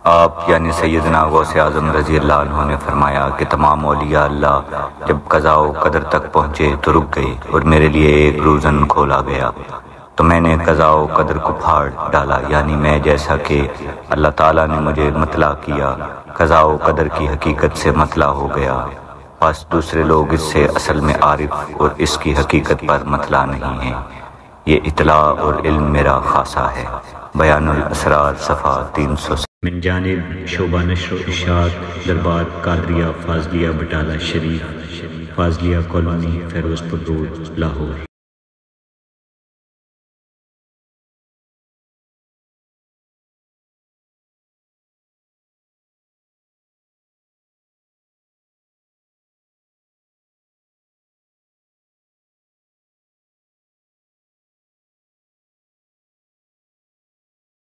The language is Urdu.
آپ یعنی سیدنا غوث اعظم رضی اللہ عنہ نے فرمایا کہ تمام اولیاء اللہ جب قضاء و قدر تک پہنچے تو رک گئے اور میرے لیے ایک روزن کھولا گیا، تو میں نے قضاء و قدر کو پھاڑ ڈالا، یعنی میں جیسا کہ اللہ تعالیٰ نے مجھے مطلع کیا قضاء و قدر کی حقیقت سے مطلع ہو گیا، بس دوسرے لوگ اس سے اصل میں عارف اور اس کی حقیقت پر مطلع نہیں ہیں۔ یہ اطلاع اور علم میرا خاصہ ہے۔ بیان الاسرار صفحہ 300۔ من جانب شعبہ نشر و اشاعت دربار قادریہ فاضلیہ بٹالہ شریف، فاضلیہ کالونی، فیروز پور روڈ، لاہور۔